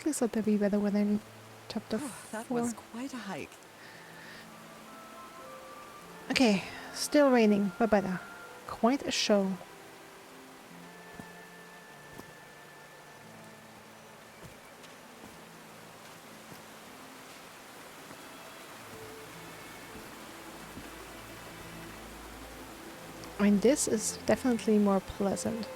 definitely slept a bit better when I chapter 4. That was quite a hike. Okay, still raining, but better. Quite a show. I mean, this is definitely more pleasant.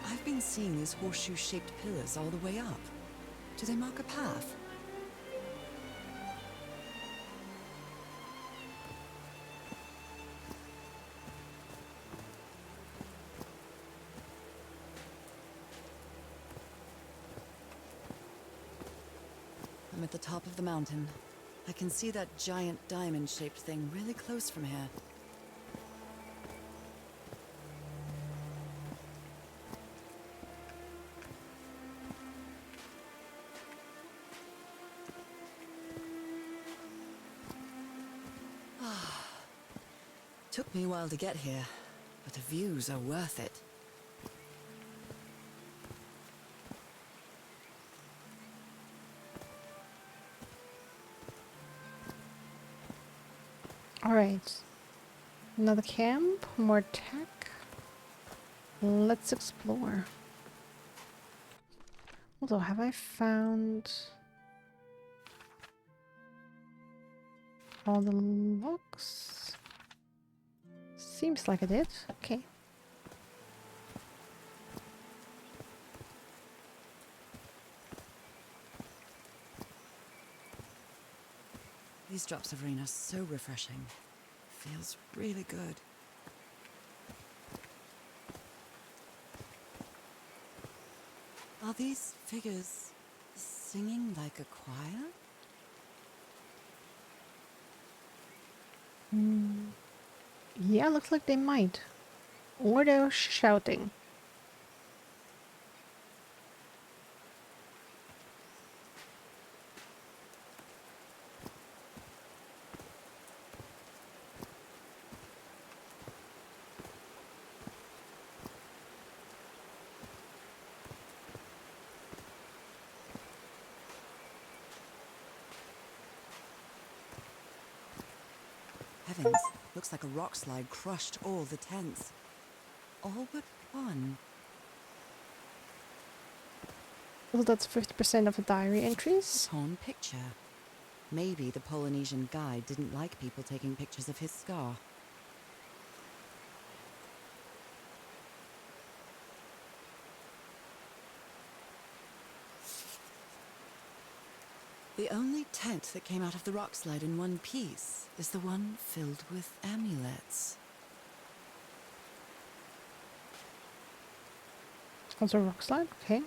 I've been seeing these horseshoe-shaped pillars all the way up. Do they mark a path? I'm at the top of the mountain. I can see that giant diamond-shaped thing really close from here. Took me a while to get here, but the views are worth it. Alright. Another camp, more tech. Let's explore. Although, have I found all the logs? Seems like I did. Okay. These drops of rain are so refreshing. Feels really good. Are these figures singing like a choir? Yeah, looks like they might. Or they're shouting. Heavens, looks like a rock slide crushed all the tents. All but one. Well, that's 50% of the diary entries. Torn picture. Maybe the Polynesian guide didn't like people taking pictures of his scar. The only tent that came out of the rock slide in one piece is the one filled with amulets. Also rock slide, okay.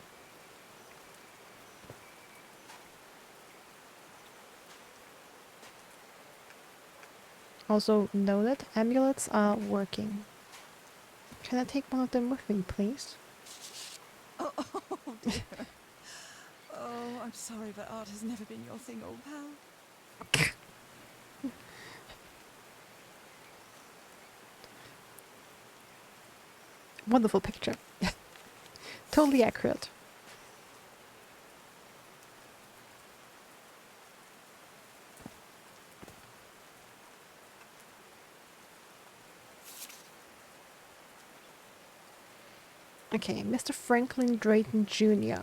Also know that amulets are working. Can I take one of them with me, please? Oh dear. Oh, I'm sorry, but art has never been your thing, old pal. Wonderful picture. Totally accurate. Okay, Mr. Franklin Drayton Jr.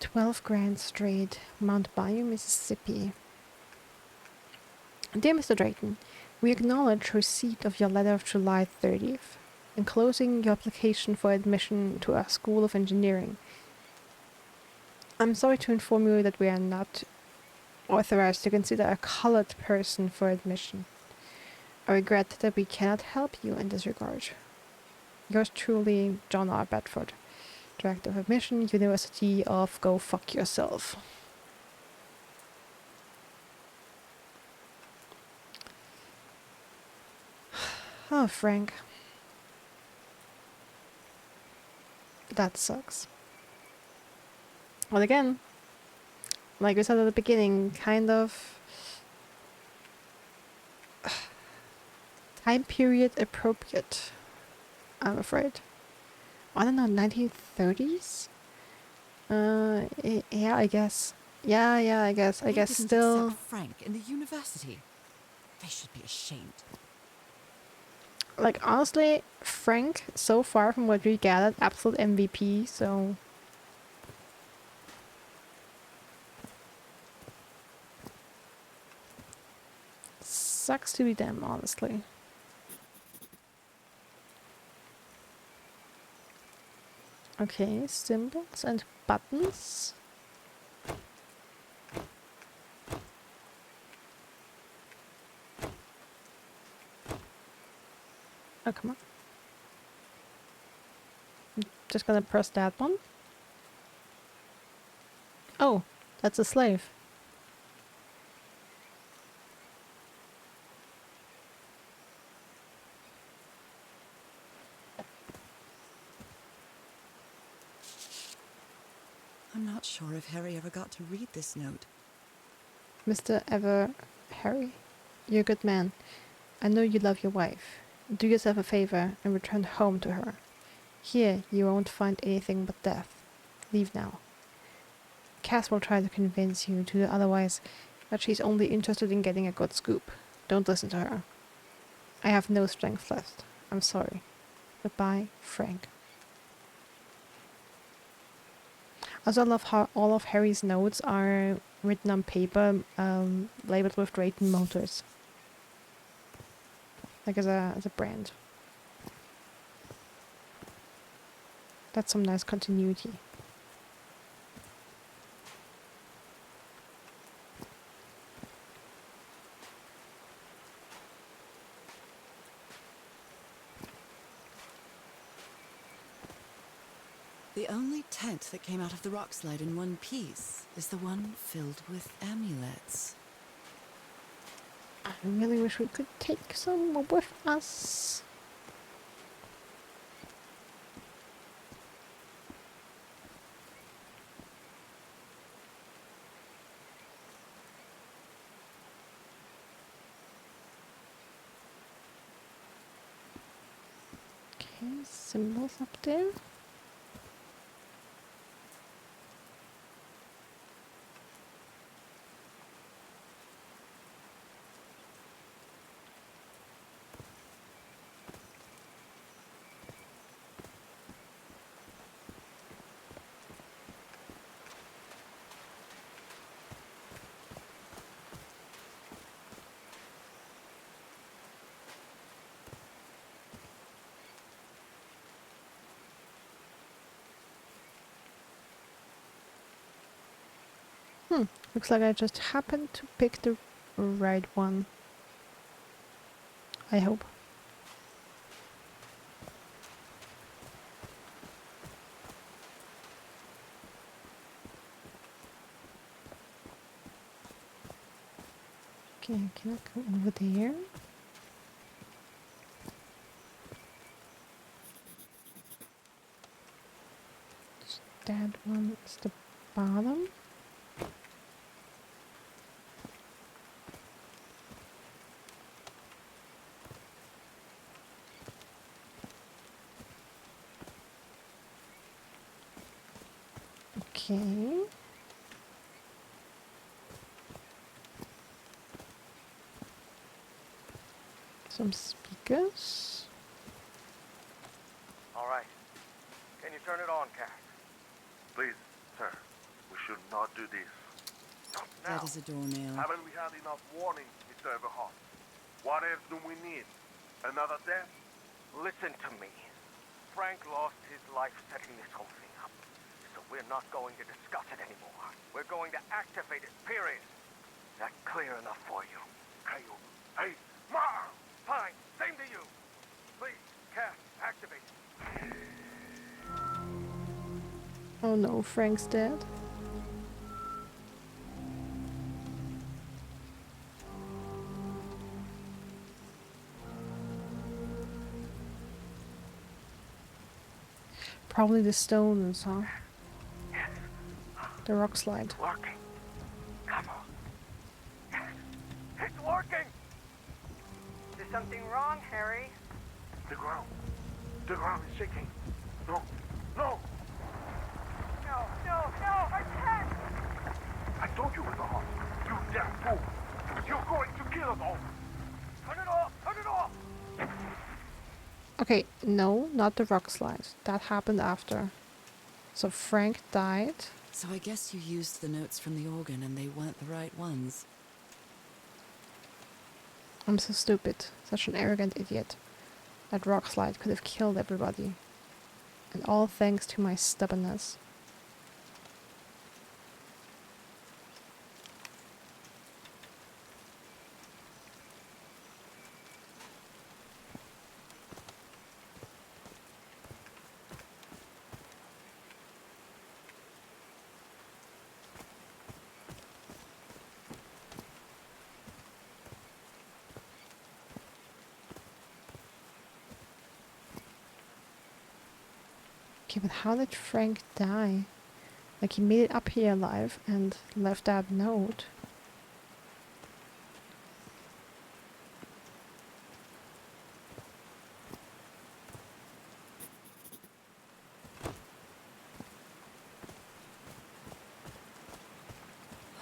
12 Grand Street, Mount Bayou, Mississippi. Dear Mr. Drayton, we acknowledge receipt of your letter of July 30th, enclosing your application for admission to our School of Engineering. I'm sorry to inform you that we are not authorized to consider a colored person for admission. I regret that we cannot help you in this regard. Yours truly, John R. Bedford, Director of Admission, University of Go Fuck Yourself. Oh, Frank. That sucks. Well, again, like we said at the beginning, kind of time period appropriate. I'm afraid. I don't know, 1930s? Yeah, I guess. Yeah, I guess. I They guess didn't still. accept Frank in the university. They should be ashamed. Like, honestly, Frank, so far from what we gathered, absolute MVP, so. Sucks to be them, honestly. Okay, symbols and buttons. Oh, come on. Just gonna press that one. Oh, that's a slave. I'm not sure if Harry ever got to read this note. Mr. Harry, you're a good man. I know you love your wife. Do yourself a favor and return home to her. Here you won't find anything but death. Leave now. Cass will try to convince you to do otherwise, but she's only interested in getting a good scoop. Don't listen to her. I have no strength left. I'm sorry. Goodbye, Frank. Also, I love how all of Harry's notes are written on paper, labeled with Drayton Motors, like as a brand. That's some nice continuity. The only tent that came out of the rock slide in one piece is the one filled with amulets. I really wish we could take some with us. Okay, symbols up there. Looks like I just happened to pick the right one. I hope. Okay, can I go over there? That one is the bottom. Okay. Some speakers. All right. Can you turn it on, Cass? Please, sir. We should not do this. Not now. That is a doornail. Haven't we had enough warnings, Mr. Everhart? What else do we need? Another death? Listen to me. Frank lost his life setting this whole thing up. So we're not going to discuss it anymore. We're going to activate it, period. That clear enough for you? Hey, Mar! Fine, same to you. Please, Cass, activate it. Oh no, Frank's dead. Probably the stones, huh? Yes. The rock slide. It's working. Come on. Yes. It's working! Is something wrong, Harry? The ground. The ground is shaking. No, no! No, no, no, I can't! I told you it was hot. You damn fool! You're going to kill us all! Turn it off! Turn it off! Okay, no, not the rock slide. That happened after. So Frank died. So I guess you used the notes from the organ and they weren't the right ones. I'm so stupid. Such an arrogant idiot. That rock slide could have killed everybody. And all thanks to my stubbornness. Okay, but how did Frank die? Like, he made it up here alive and left that note.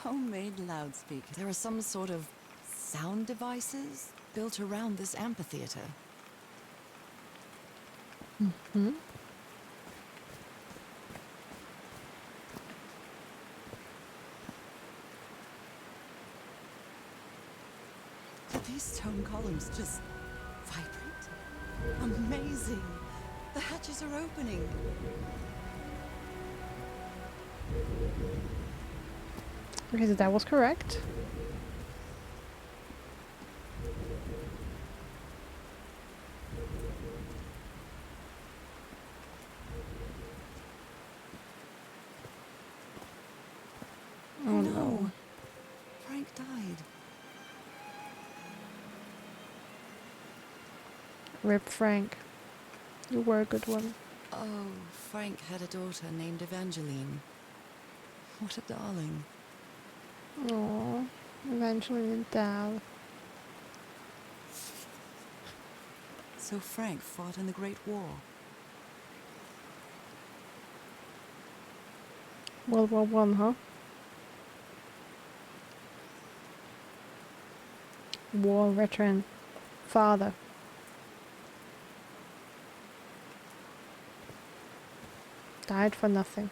Homemade loudspeakers. There are some sort of sound devices built around this amphitheater. Hmm? Did these stone columns just vibrate? Amazing! The hatches are opening. Okay, so that was correct. Oh no. Frank died. Rip Frank. You were a good one. Oh, Frank had a daughter named Evangeline. What a darling. Oh, Evangeline Dal. So Frank fought in the Great War. World War One, huh? War veteran. Father. Died for nothing.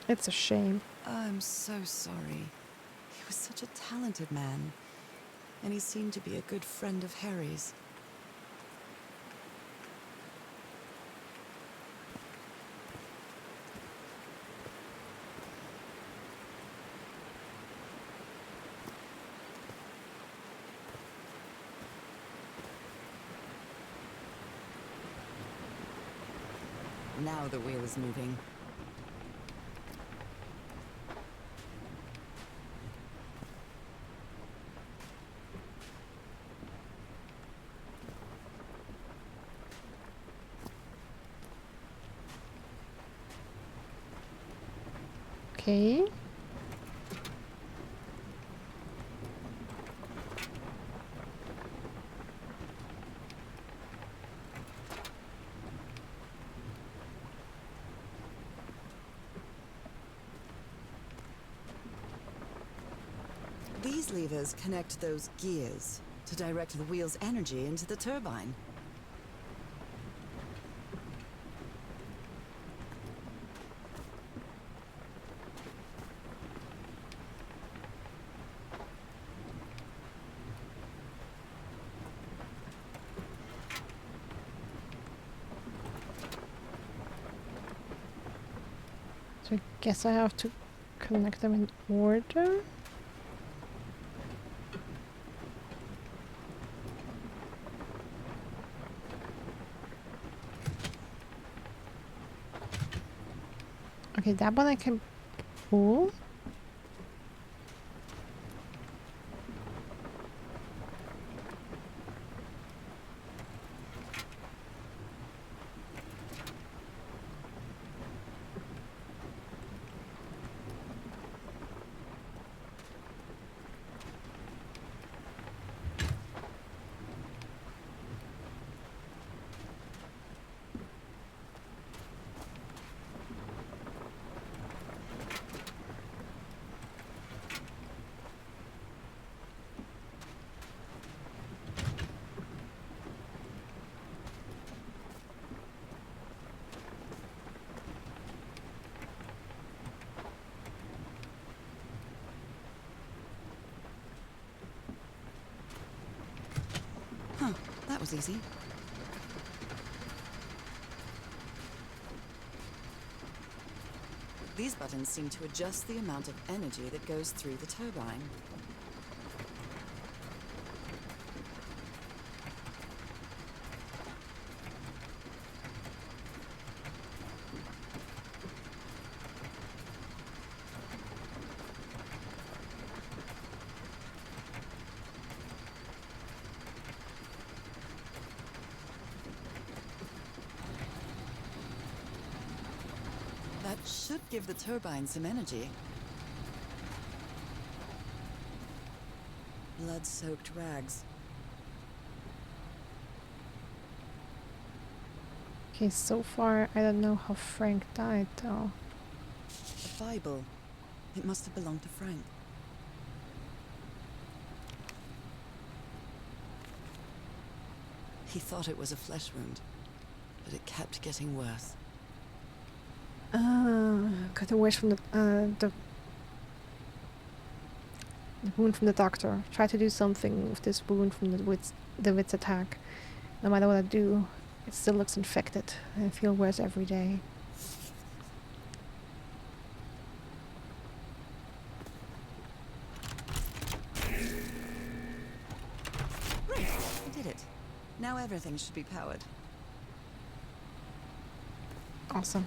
It's a shame. I'm so sorry. He was such a talented man. And he seemed to be a good friend of Harry's. Now the wheel is moving. Okay. These levers connect those gears to direct the wheel's energy into the turbine. So I guess I have to connect them in order. Okay, that one I can pull. that was easy. These buttons seem to adjust the amount of energy that goes through the turbine. That should give the turbine some energy. Blood-soaked rags. Okay, so far I don't know how Frank died though. A Bible. It must have belonged to Frank. He thought it was a flesh wound, but it kept getting worse. Got away from the wound from the doctor. Try to do something with this wound from the wit's attack. No matter what I do, it still looks infected. I feel worse every day. Right, I did it. Now everything should be powered. Awesome.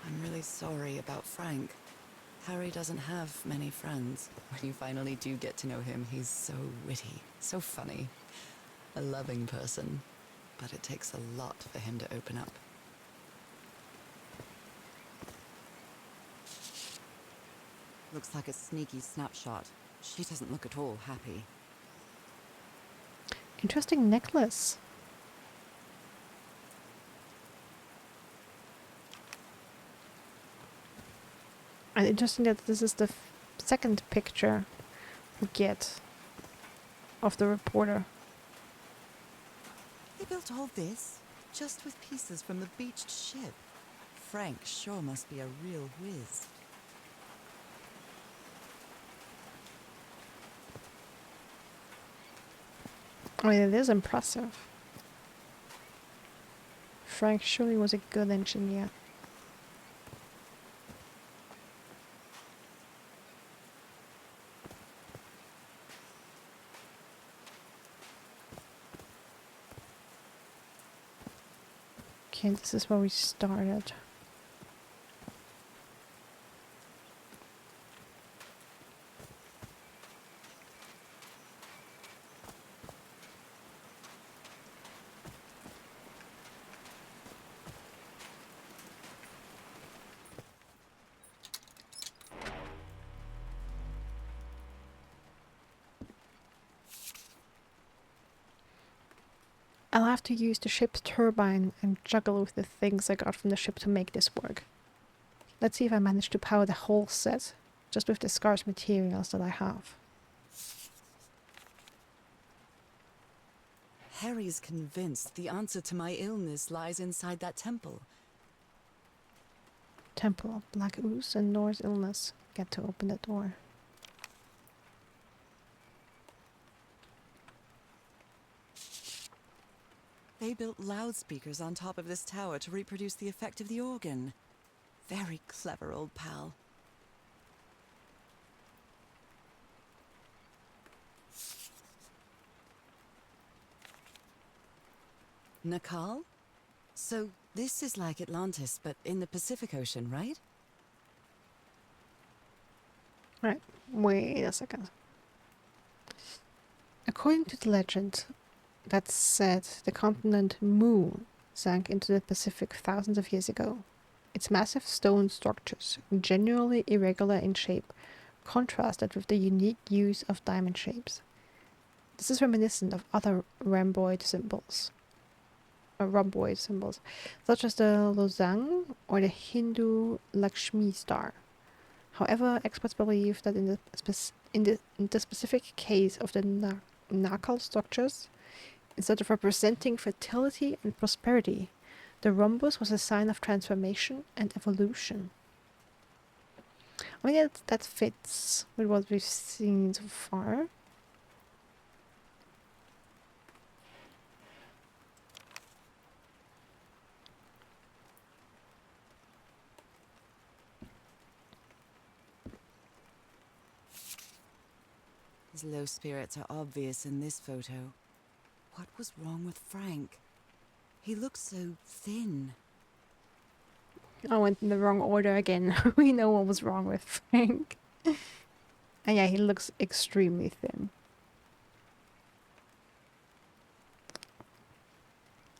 I'm really sorry about Frank. Harry doesn't have many friends. When you finally do get to know him, he's so witty, so funny. A loving person. But it takes a lot for him to open up. Looks like a sneaky snapshot. She doesn't look at all happy. Interesting necklace. And interesting that this is the second picture we get of the reporter. They built all this just with pieces from the beached ship. Frank sure must be a real whiz. I mean, it is impressive. Frank surely was a good engineer. Okay, this is where we started. I'll have to use the ship's turbine and juggle with the things I got from the ship to make this work. Let's see if I manage to power the whole set, just with the scarce materials that I have. Harry's convinced the answer to my illness lies inside that temple. Temple, black ooze and Norse illness. Get to open the door. They built loudspeakers on top of this tower to reproduce the effect of the organ. Very clever, old pal. Nakal? So this is like Atlantis, but in the Pacific Ocean, right? Right, wait a second. According to the legend, that said the continent Mu sank into the Pacific thousands of years ago. Its massive stone structures, genuinely irregular in shape, contrasted with the unique use of diamond shapes. This is reminiscent of other rhomboid symbols, such as the Losang or the Hindu Lakshmi star. However, experts believe that in the specific case of the nacal structures, instead of representing fertility and prosperity, the rhombus was a sign of transformation and evolution. I mean, that fits with what we've seen so far. His low spirits are obvious in this photo. What was wrong with Frank? He looks so thin. I went in the wrong order again. We know what was wrong with Frank. And yeah, he looks extremely thin.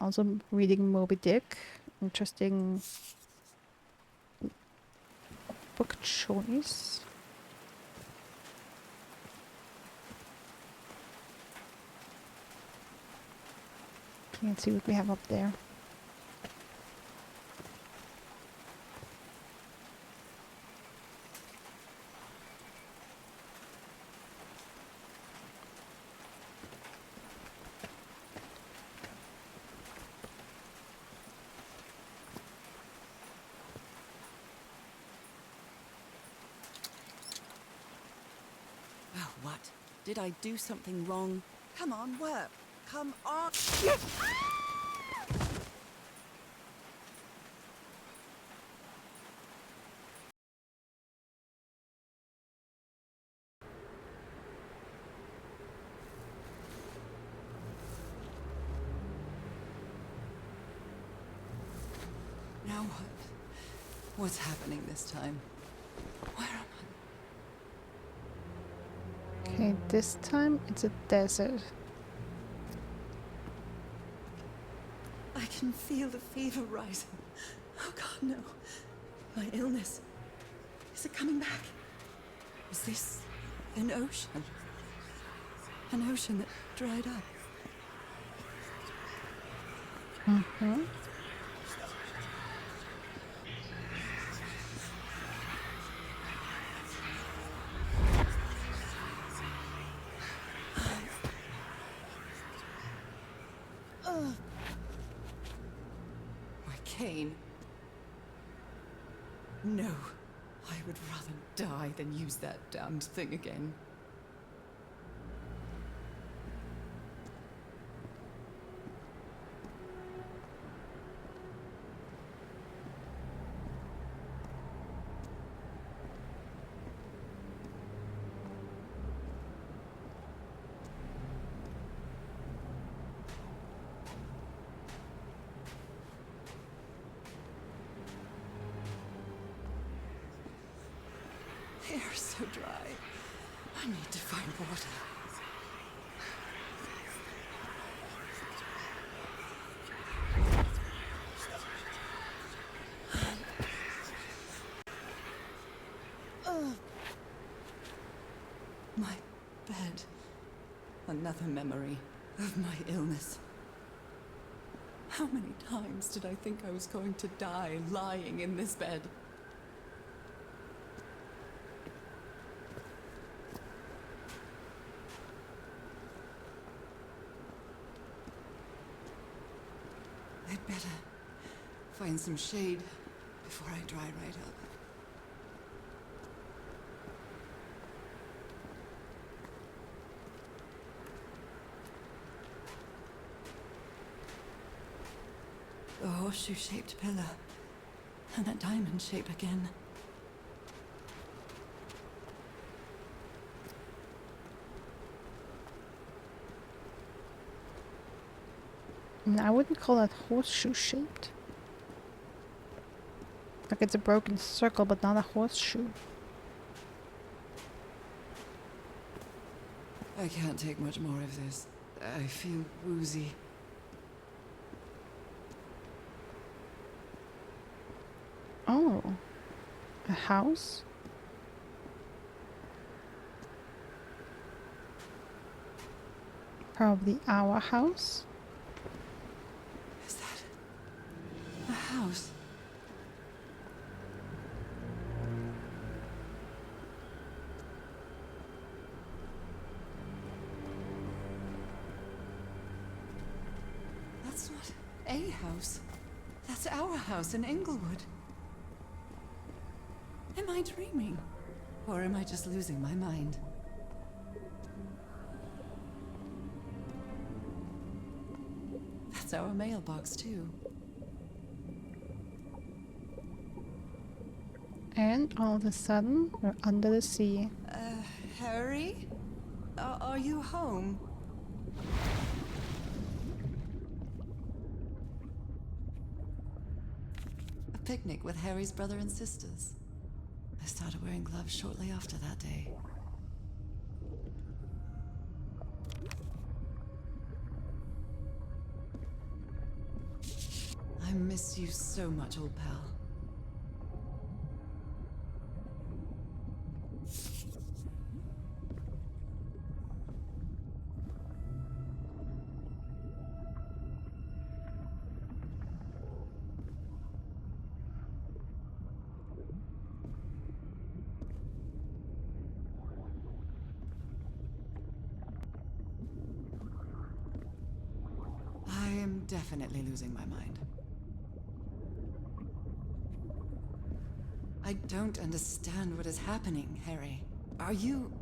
Also reading Moby Dick. Interesting book choice. Let's see what we have up there. Oh, what? Did I do something wrong? Come on, work. Come on. Now what? What's happening this time? Where am I? Okay, this time it's a desert. I can feel the fever rising. Oh God, no. My illness. Is it coming back? Is this an ocean? An ocean that dried up? Mm-hmm. My cane. No. I would rather die than use that damned thing again. The air is so dry. I need to find water. My bed. Another memory of my illness. How many times did I think I was going to die lying in this bed? I'd better find some shade before I dry right up. The horseshoe-shaped pillar, and that diamond shape again. And I wouldn't call that horseshoe shaped. Like it's a broken circle, but not a horseshoe. I can't take much more of this. I feel woozy. Oh, a house? Probably our house. Is that a house? A house? That's our house in Inglewood. Am I dreaming? Or am I just losing my mind? That's our mailbox, too. And all of a sudden, we're under the sea. Harry? Are you home? A picnic with Harry's brother and sisters. I started wearing gloves shortly after that day. I miss you so much, old pal. I am definitely losing my mind. I don't understand what is happening, Harry. Are you...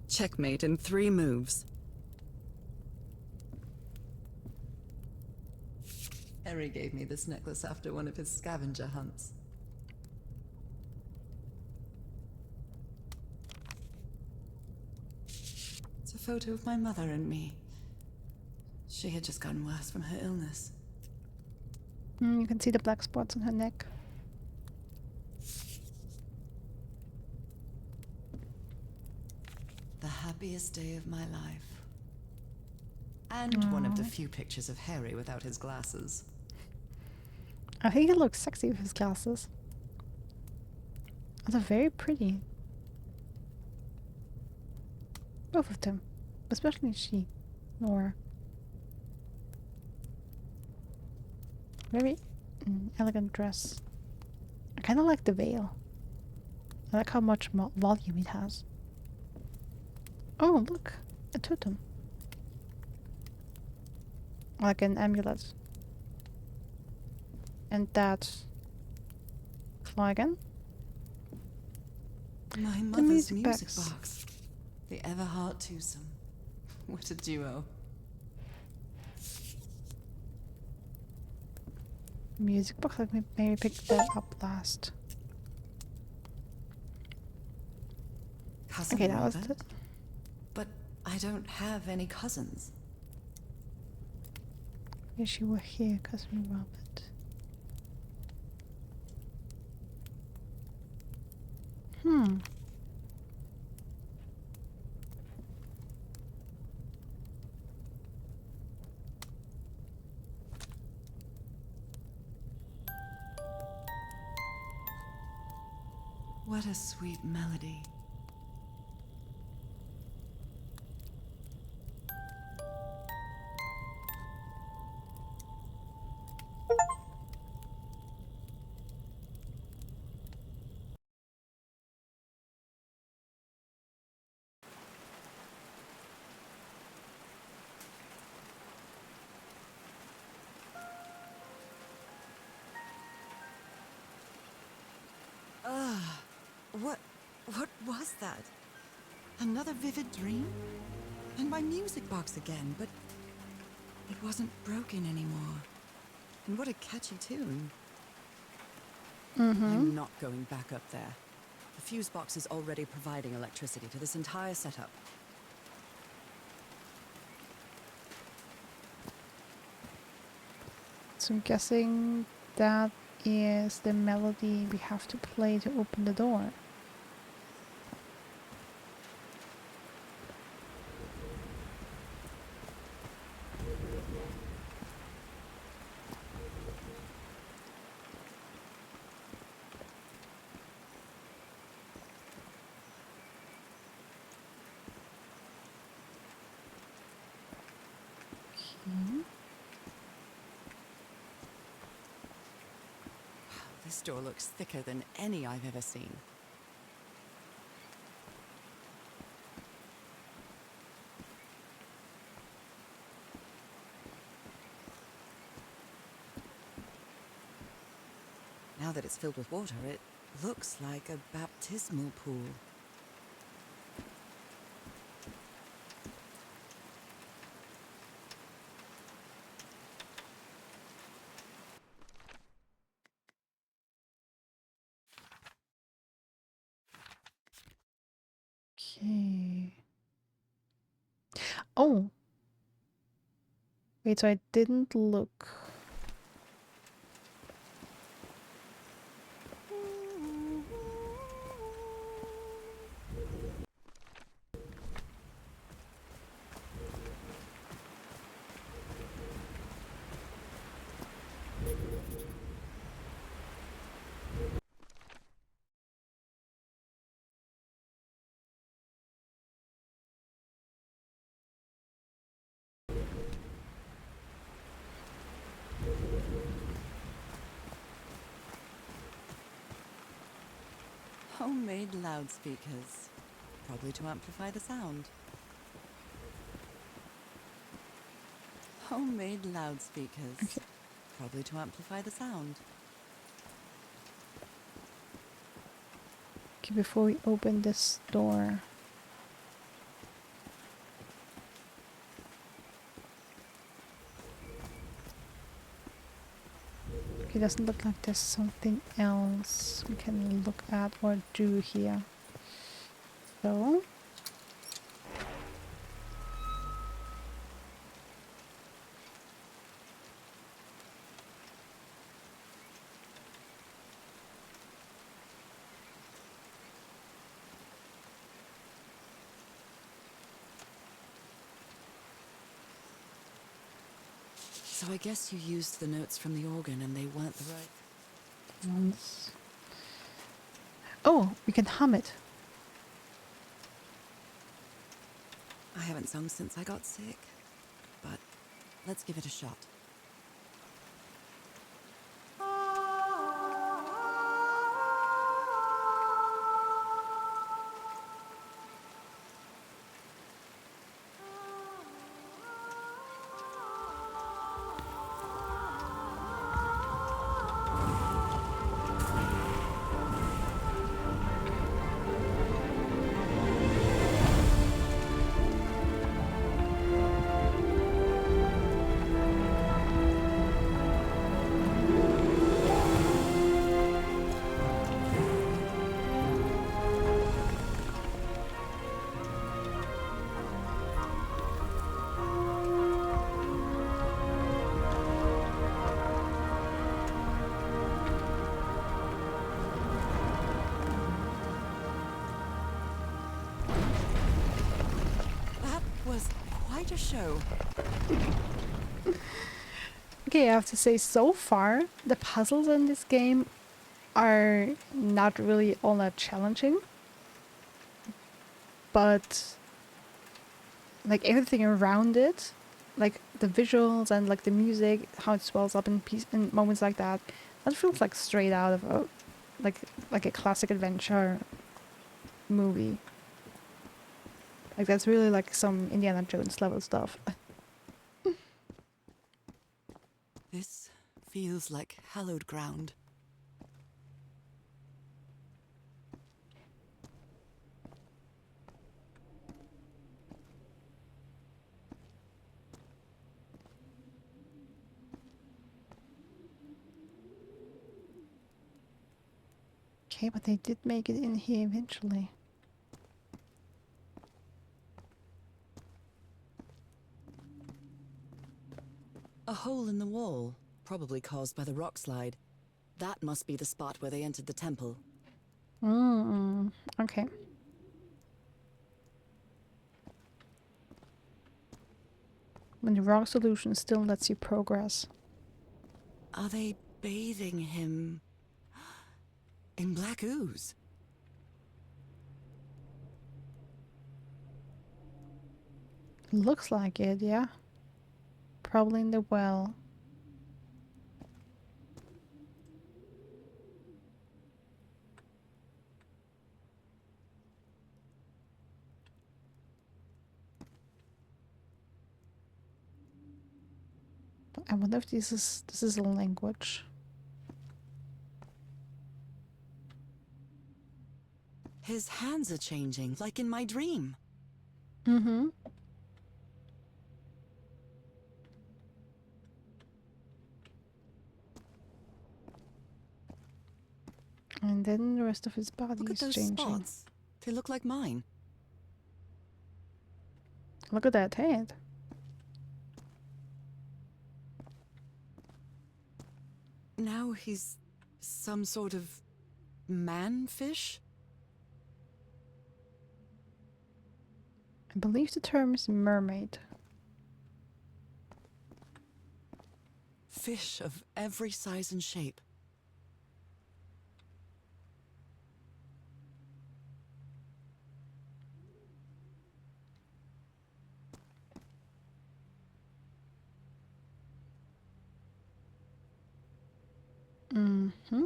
Checkmate in 3 moves. Harry gave me this necklace after one of his scavenger hunts. It's a photo of my mother and me. She had just gotten worse from her illness. You can see the black spots on her neck. The happiest day of my life. And one of the few pictures of Harry without his glasses. I think he looks sexy with his glasses. They're very pretty. Both of them. Especially she. Nora. Very elegant dress. I kind of like the veil. I like how much volume it has. Oh, look. A totem. Like an amulet. And that flagon. My The mother's music music box. box. The Everheart twosome. What a duo. Music box. Let me maybe pick that up last. Cousin Okay, that was Robert? the... But I don't have any cousins. Wish you were here, Cousin Robert. What a sweet melody. What was that? Another vivid dream? And my music box again, but it wasn't broken anymore. And what a catchy tune. I'm not going back up there. The fuse box is already providing electricity to this entire setup. So I'm guessing that is the melody we have to play to open the door. This door looks thicker than any I've ever seen. Now that it's filled with water, it looks like a baptismal pool. Okay. Oh. Wait, so I didn't look. Homemade loudspeakers, probably to amplify the sound. Homemade loudspeakers, Okay. probably to amplify the sound. Okay, before we open this door. Okay, doesn't look like there's something else we can look at or do here. So. So I guess you used the notes from the organ and they weren't the right... Once. Oh, we can hum it. I haven't sung since I got sick, but let's give it a shot. That was quite a show. Okay, I have to say, so far, the puzzles in this game are not really all that challenging. But, like, everything around it, like the visuals and like the music, how it swells up in moments like that, that feels like straight out of a, like a classic adventure movie. Like, that's really like some Indiana Jones level stuff. This feels like hallowed ground. Okay, but they did make it in here eventually. A hole in the wall, probably caused by the rock slide. That must be the spot where they entered the temple. Okay. When the rock solution still lets you progress. Are they bathing him in black ooze? Looks like it, yeah. Probably in the well. I wonder if this is a language. His hands are changing, like in my dream. Mm-hmm. And then the rest of his body Look at is those changing. spots. They look like mine. Look at that head. Now he's some sort of man-fish? I believe the term is mermaid. Fish of every size and shape. Mm-hmm.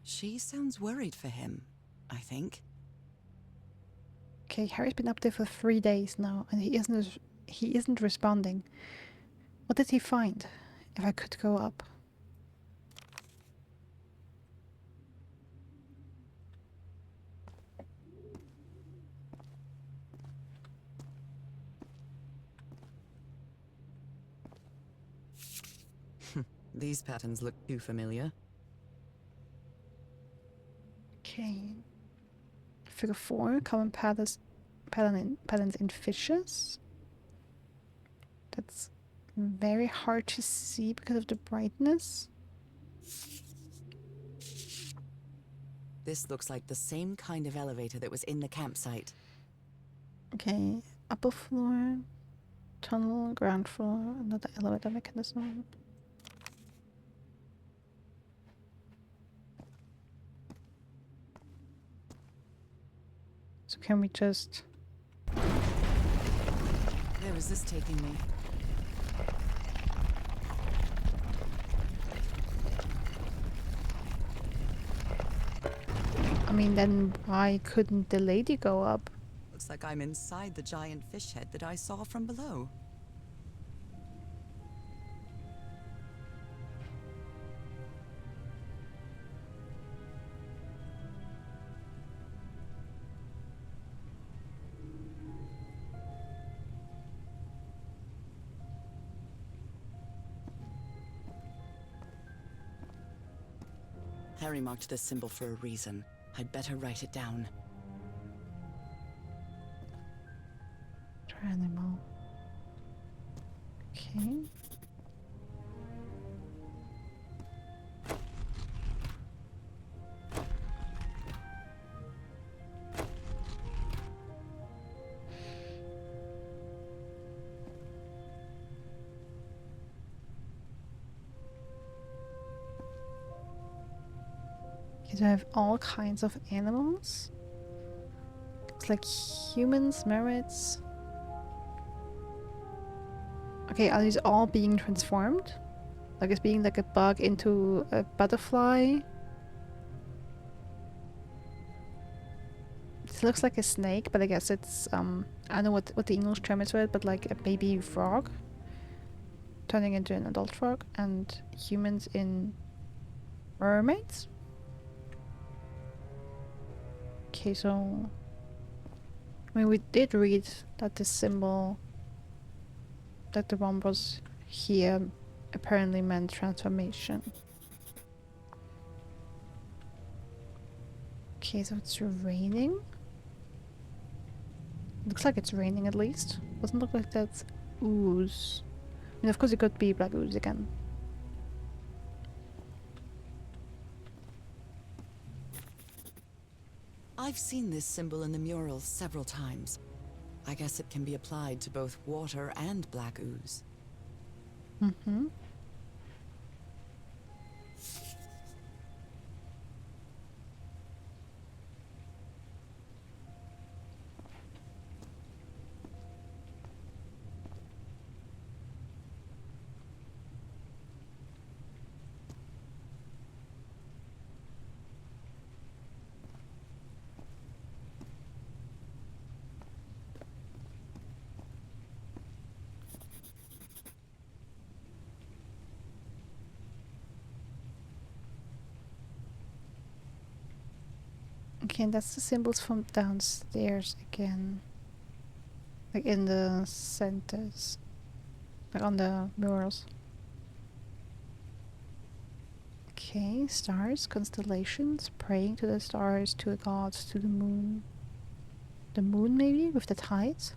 She sounds worried for him, I think. Okay, Harry's been up there for 3 days now, and he isn't responding. What did he find? If I could go up. These patterns look too familiar. Okay. Figure 4, common patterns in fishes. That's very hard to see because of the brightness. This looks like the same kind of elevator that was in the campsite. Okay, upper floor, tunnel, ground floor, another elevator mechanism. So can we just... Where is this taking me? I mean, then why couldn't the lady go up? Looks like I'm inside the giant fish head that I saw from below. Harry marked this symbol for a reason. I'd better write it down. Try animal. Okay. So I have all kinds of animals. It's like humans, mermaids. Okay, are these all being transformed? Like it's being like a bug into a butterfly? This looks like a snake, but I guess it's I don't know what the English term is for it, but like a baby frog turning into an adult frog, and humans in mermaids. Okay, so I mean we did read that this symbol that the one was here apparently meant transformation. Okay, so it's raining. Looks like it's raining at least. Doesn't look like that's ooze. I mean, of course it could be black ooze again. I've seen this symbol in the murals several times. I guess it can be applied to both water and black ooze. Mm-hmm. Okay, and that's the symbols from downstairs again. Like in the centers. Like on the murals. Okay, stars, constellations, praying to the stars, to the gods, to the moon. The moon maybe, with the tides?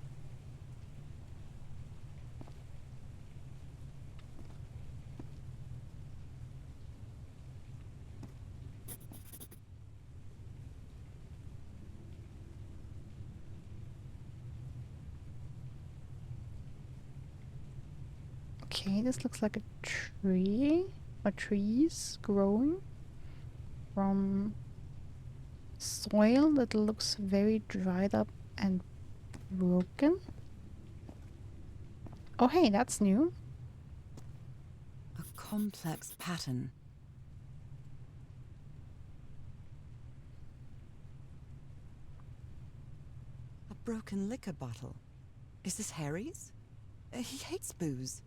Okay, this looks like a tree. Or trees growing from soil that looks very dried up and broken. Oh hey, that's new. A complex pattern. A broken liquor bottle. Is this Harry's? He hates booze.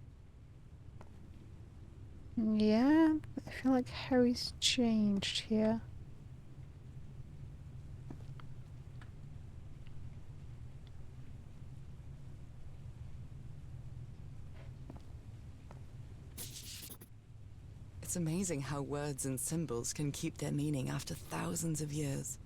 Yeah, I feel like Harry's changed here. It's amazing how words and symbols can keep their meaning after thousands of years.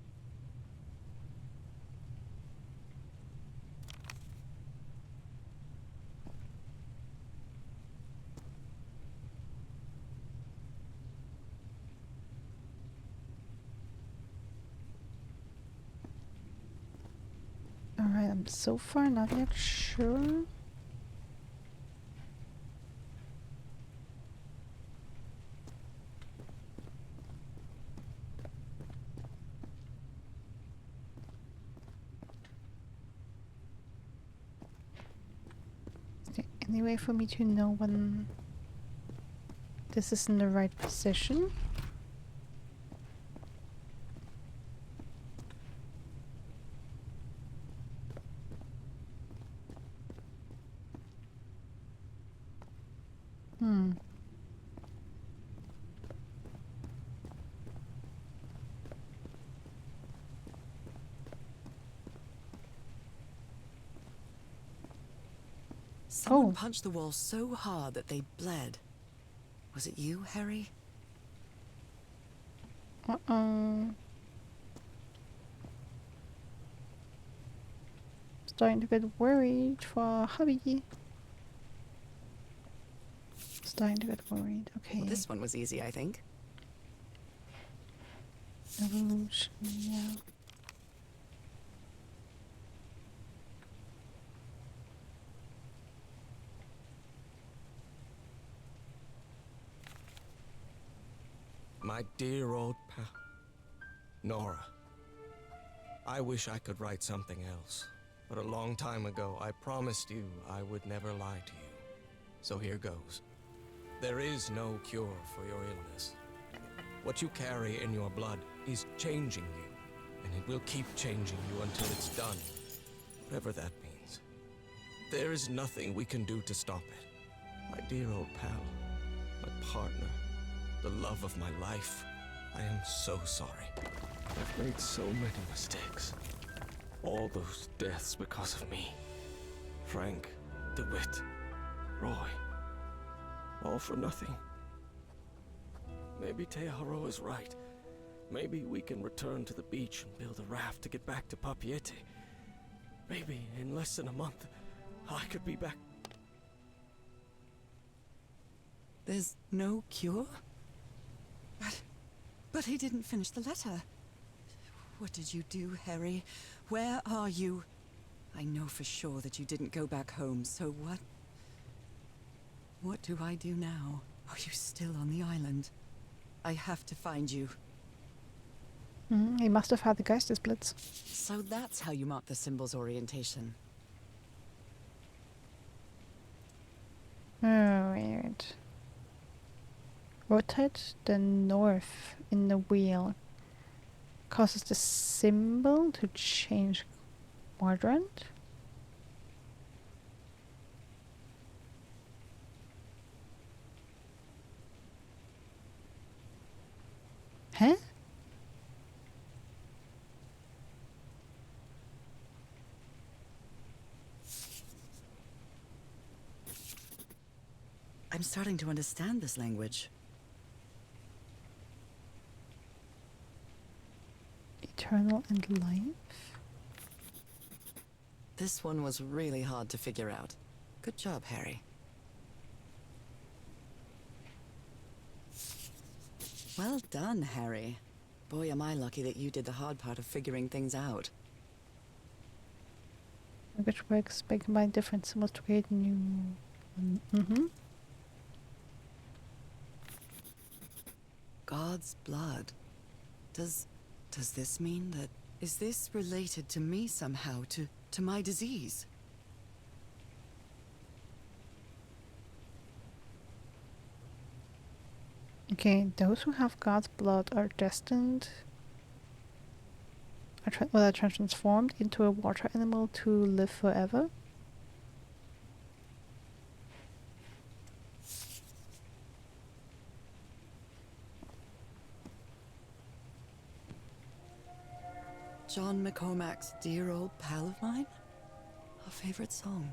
Alright, I'm so far not yet sure. Is there any way for me to know when this is in the right position? Hmm. Someone Oh. punched the wall so hard that they bled. Was it you, Harry? Uh-oh. Starting to get worried for hubby. Starting to get worried. Okay. Well, this one was easy, I think. Evolution, yeah. My dear old pal, Nora. I wish I could write something else, but a long time ago I promised you I would never lie to you. So here goes. There is no cure for your illness. What you carry in your blood is changing you, and it will keep changing you until it's done, whatever that means. There is nothing we can do to stop it. My dear old pal, my partner, the love of my life. I am so sorry. I've made so many mistakes. All those deaths because of me. Frank, DeWitt, Roy. All for nothing. Maybe Teodoro is right. Maybe we can return to the beach and build a raft to get back to Papiete. Maybe in less than a month, I could be back. There's no cure? But he didn't finish the letter. What did you do, Harry? Where are you? I know for sure that you didn't go back home, so what? What do I do now? Are you still on the island? I have to find you. He must have had the Geistesblitz. So that's how you mark the symbol's orientation. Alright. Rotate the north in the wheel. Causes the symbol to change quadrant. Huh? I'm starting to understand this language. Eternal and life? This one was really hard to figure out. Good job, Harry. Well done, Harry. Boy, am I lucky that you did the hard part of figuring things out. Which works by combining different symbols to create new... God's blood. Does this mean that... Is this related to me somehow, to my disease? Okay, those who have God's blood are destined... are transformed into a water animal to live forever. John McCormack's Dear Old Pal of Mine? A favorite song.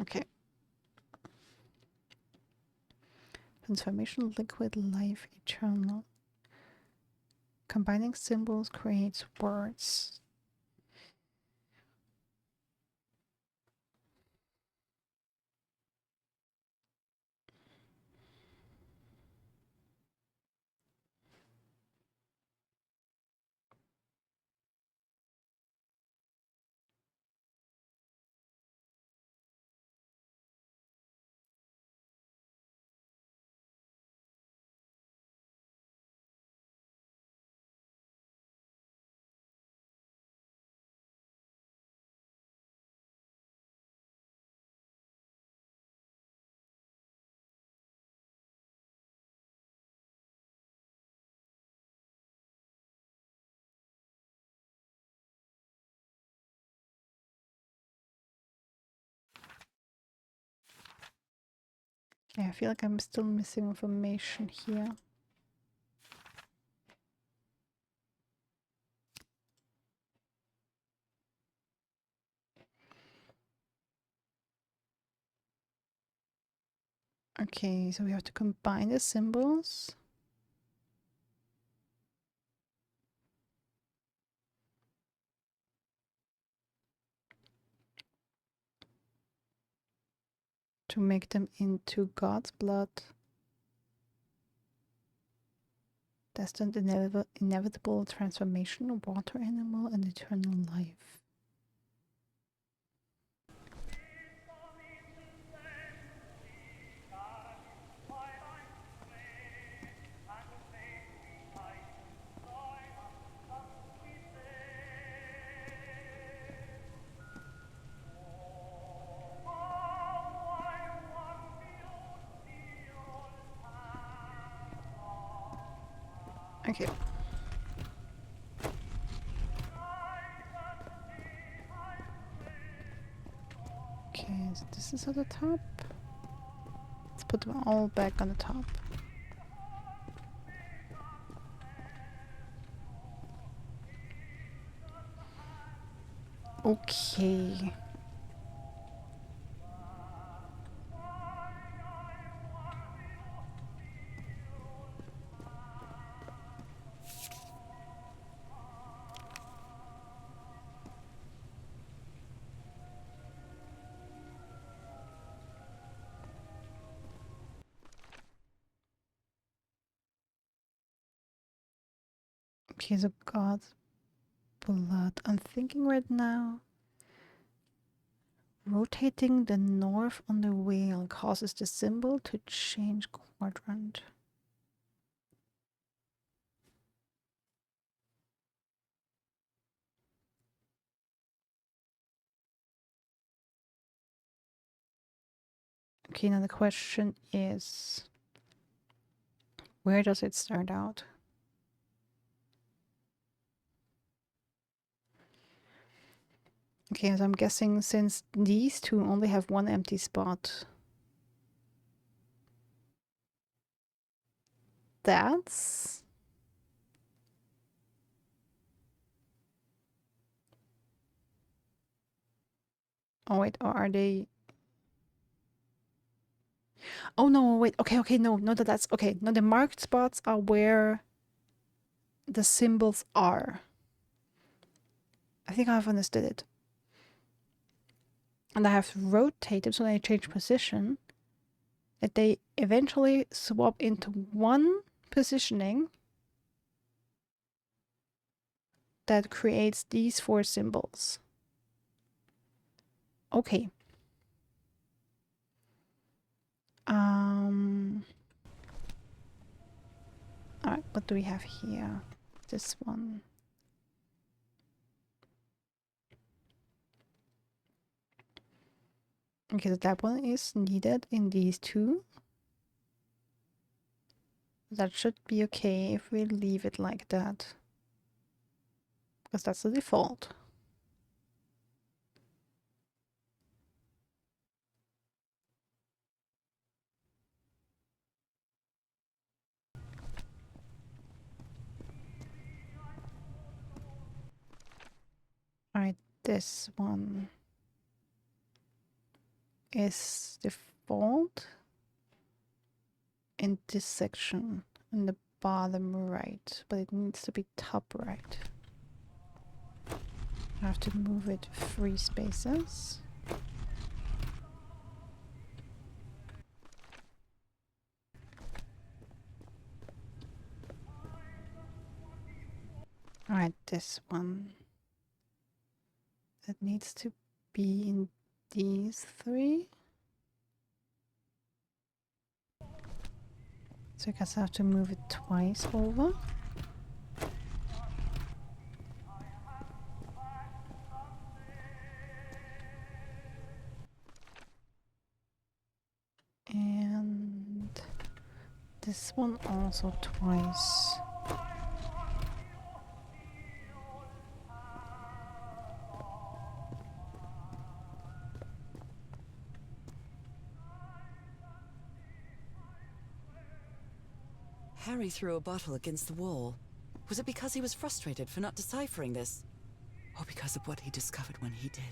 Okay. Transformation liquid life eternal. Combining symbols creates words. Yeah, I feel like I'm still missing information here. Okay, so we have to combine the symbols. To make them into God's blood. Destined inevitable transformation, water animal, and eternal life. Okay. Okay, so this is at the top. Let's put them all back on the top. Okay. Okay, so God's blood. I'm thinking right now, rotating the north on the wheel causes the symbol to change quadrant. Okay, now the question is, where does it start out? Okay, so I'm guessing since these two only have one empty spot, that's... Oh wait, or are they... Oh no, wait, okay, no, that's... Okay, no, the marked spots are where the symbols are. I think I've understood it. And I have rotated, so when I change position, that they eventually swap into one positioning that creates these 4 symbols. Okay. Alright, what do we have here? This one. Okay, so that one is needed in these 2. That should be okay if we leave it like that. Because that's the default. Alright, this one is default in this section in the bottom right, but it needs to be top right. I have to move it 3 spaces. Alright, this one. That needs to be in these 3. So I guess I have to move it twice over. And this one also twice. Harry threw a bottle against the wall. Was it because he was frustrated for not deciphering this? Or because of what he discovered when he did?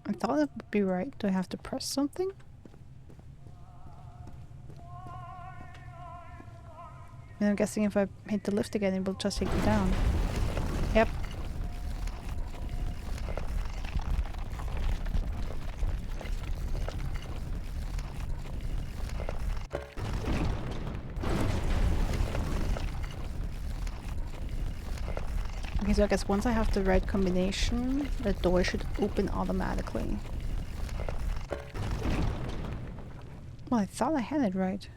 I thought it would be right. Do I have to press something? And I'm guessing if I hit the lift again, it will just take me down. Yep. Okay, so I guess once I have the right combination, the door should open automatically. Well, I thought I had it right.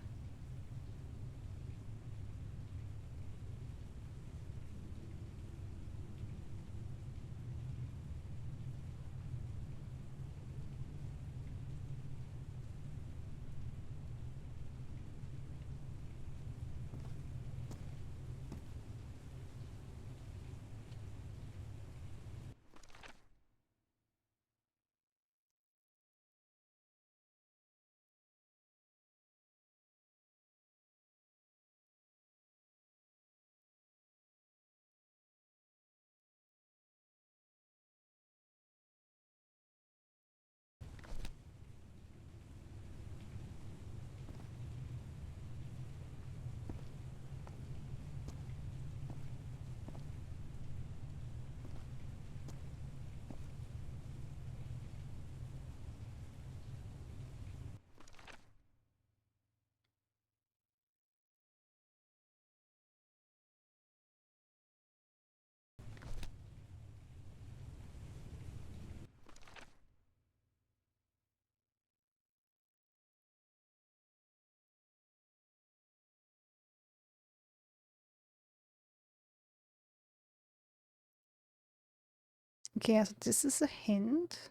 Okay, so this is a hint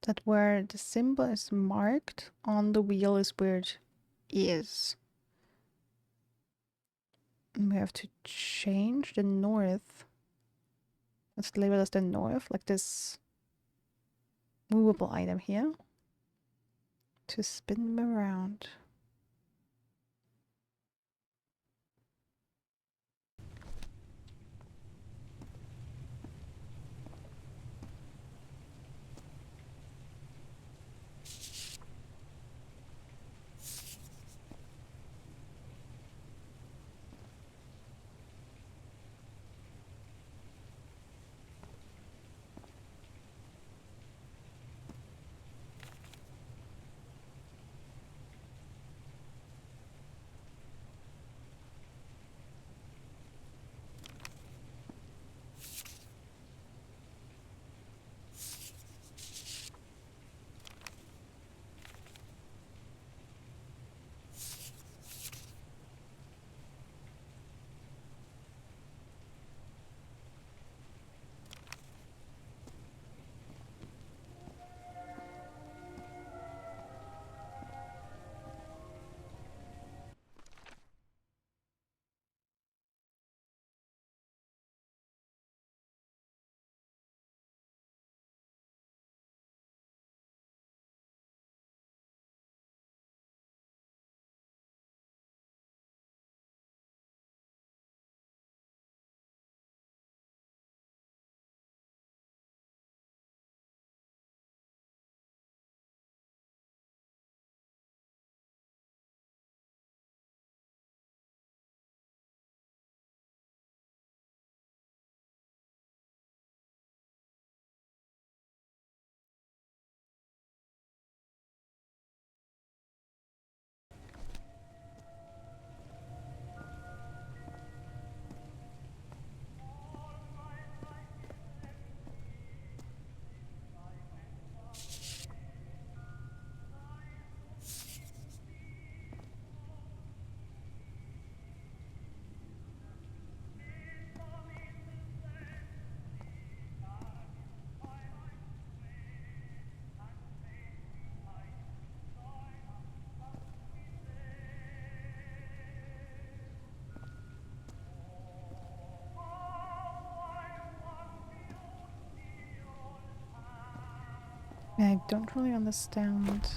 that where the symbol is marked on the wheel is where it is. And we have to change the north. Let's label as the north, like this movable item here, to spin them around. I don't really understand.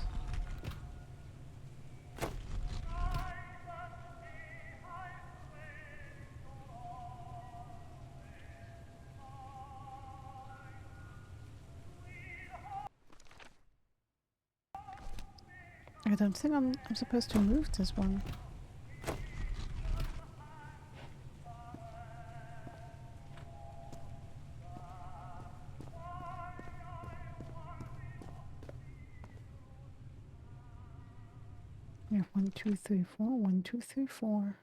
I don't think I'm supposed to move this one. Yeah, 1, 2, 3, 4. 1, 2, 3, 4.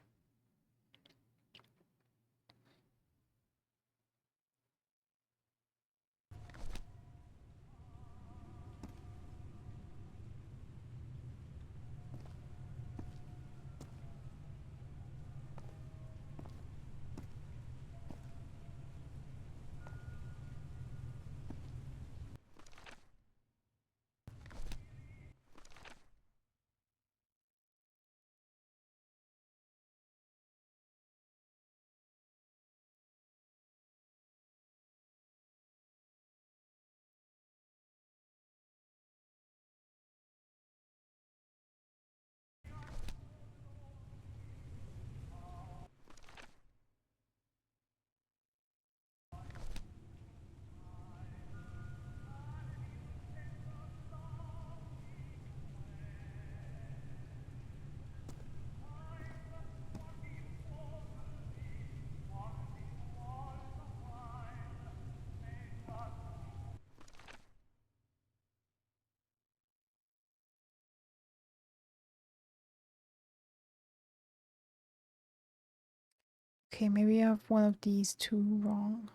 Okay, maybe I have one of these two wrong.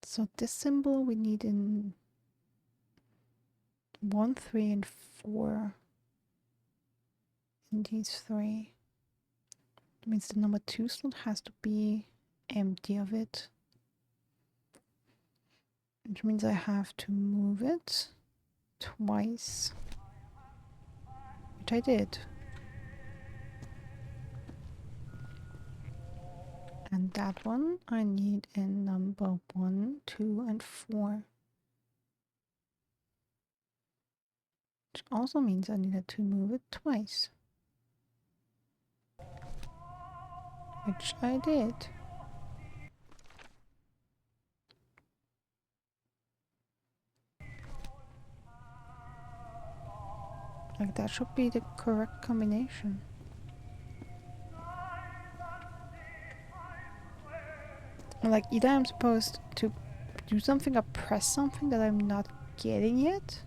So this symbol we need in 1, 3, and 4. In these 3. That means the number 2 slot has to be empty of it. Which means I have to move it twice. Which I did. And that one I need in number 1, 2, and 4. Which also means I needed to move it twice. Which I did. Like that should be the correct combination. Like either I'm supposed to do something or press something that I'm not getting yet.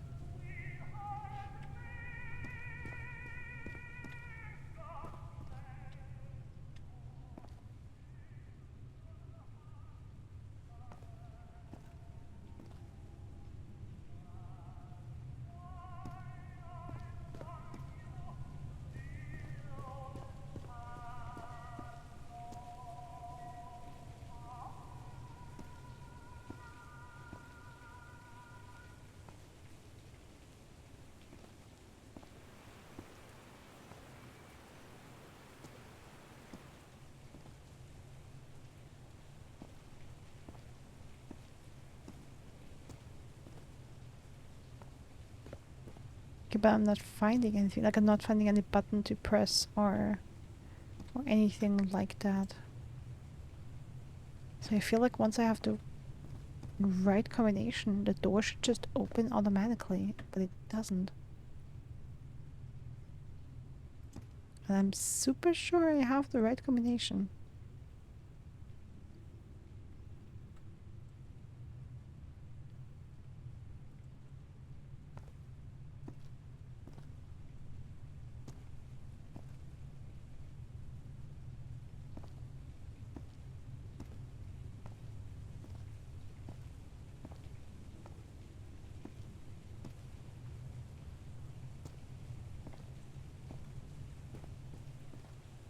Okay, but I'm not finding anything. Like I'm not finding any button to press or anything like that. So I feel like once I have the right combination, the door should just open automatically, but it doesn't. And I'm super sure I have the right combination.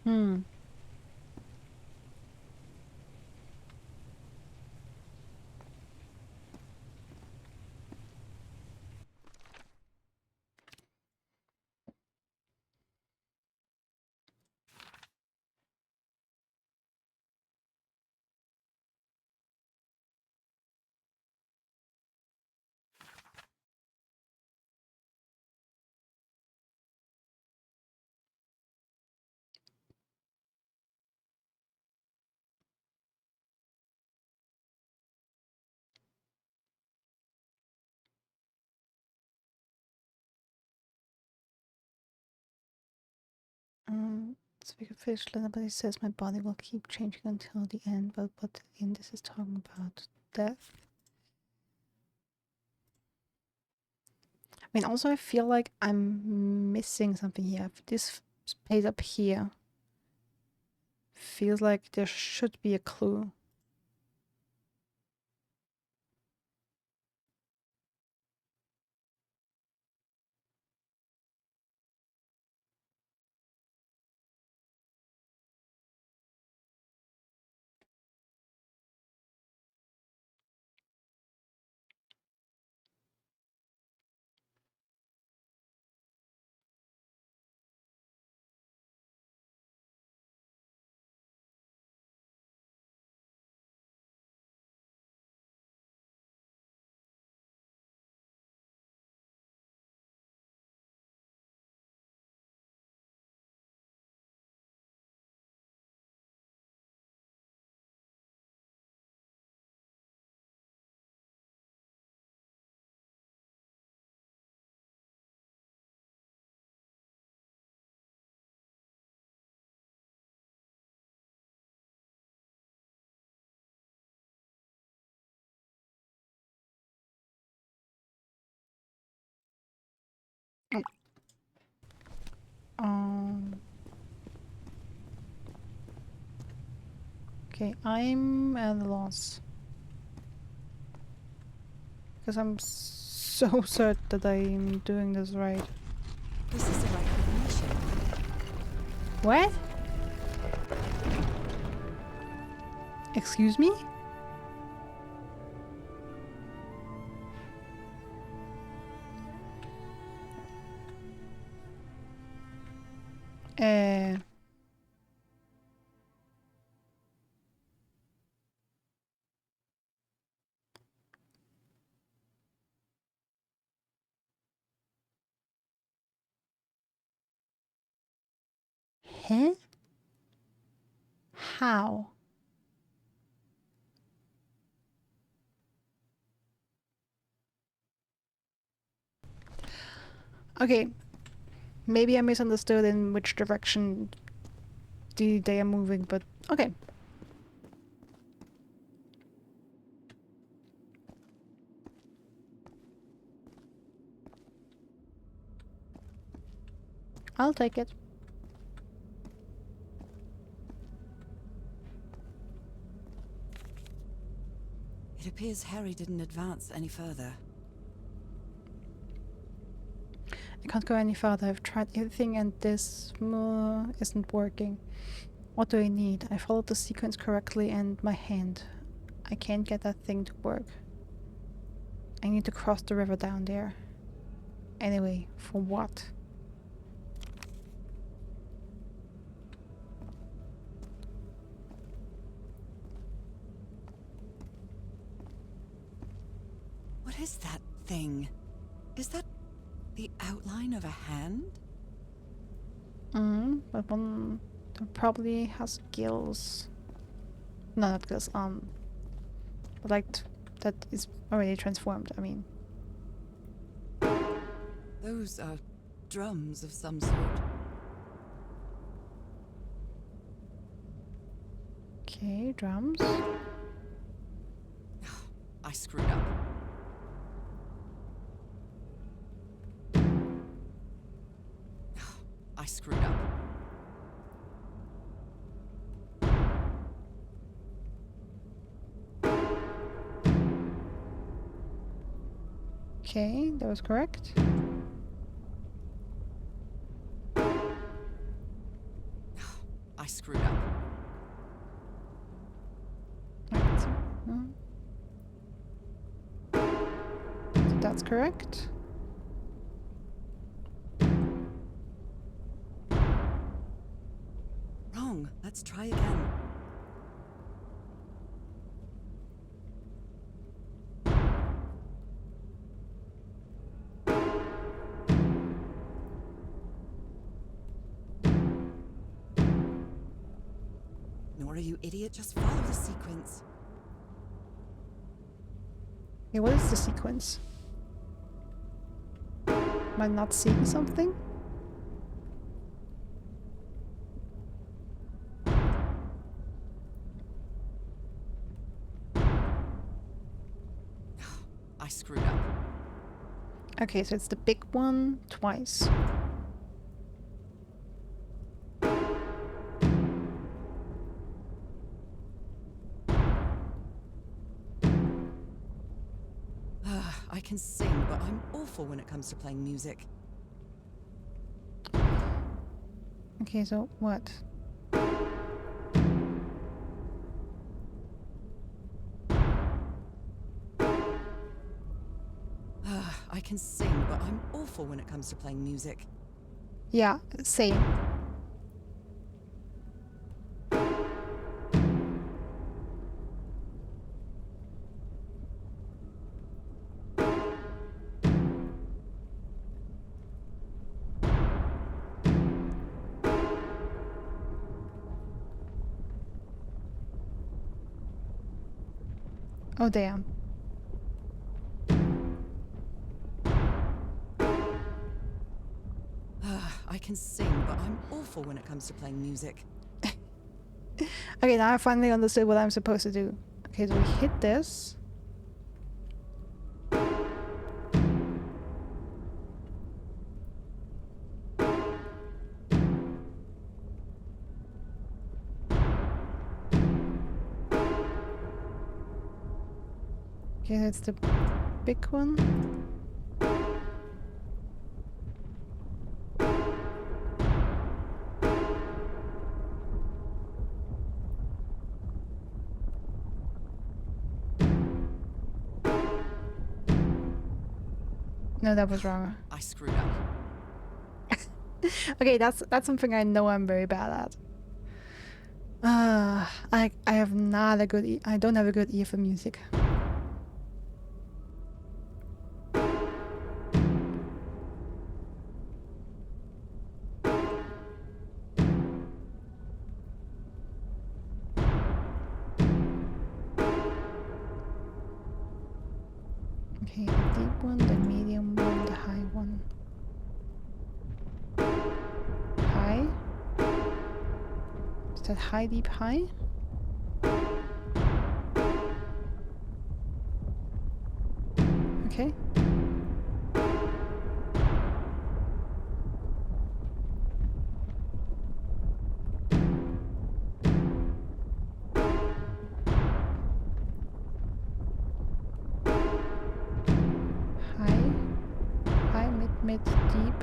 Hmm. Speak of fish, nobody says my body will keep changing until the end, but what in this is talking about death. I mean, also I feel like I'm missing something here. This space up here feels like there should be a clue. Um. Okay, I'm at a loss. Because I'm so certain that I'm doing this right. This is the right combination. What? Excuse me? Uh, huh? How? Okay, maybe I misunderstood in which direction they are moving, but okay. I'll take it. It appears Harry didn't advance any further. I can't go any further. I've tried everything and this isn't working. What do I need? I followed the sequence correctly and my hand. I can't get that thing to work. I need to cross the river down there. Anyway, for what? What is that thing? Is that the outline of a hand? But one that probably has gills. No, not gills. Like that is already transformed. I mean, Those are drums of some sort. okay, drums. I screwed up. I screwed up. Okay, that was correct. I screwed up. Right, so, so that's correct. Wrong. Let's try again. Nora, you idiot, just follow the sequence. Okay, what is the sequence? Am I not seeing something? I screwed up. Okay, so it's the big one twice. I can sing, but I'm awful when it comes to playing music. Okay, so what? I can sing, but I'm awful when it comes to playing music. Yeah, same. Oh damn. I can sing, but I'm awful when it comes to playing music. Okay, now I finally understood what I'm supposed to do. Okay, so we hit this. Okay, that's the big one. No, that was wrong. I screwed up. Okay, that's something I know I'm very bad at. I have not a good I don't have a good ear for music. Okay, the deep one, the medium one, the high one. High? Is that high, deep, high? Okay. High, mid, deep.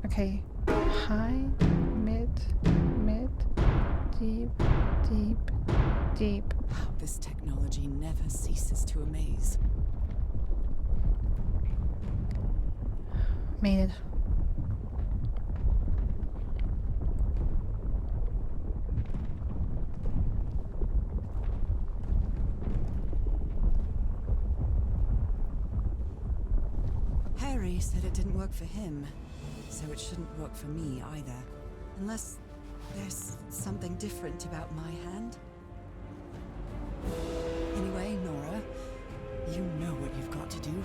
Okay. High, mid, deep, deep. Wow, this technology never ceases to amaze. Made it. Harry said it didn't work for him, so it shouldn't work for me either. Unless there's something different about my hand. Anyway, Nora, you know what you've got to do.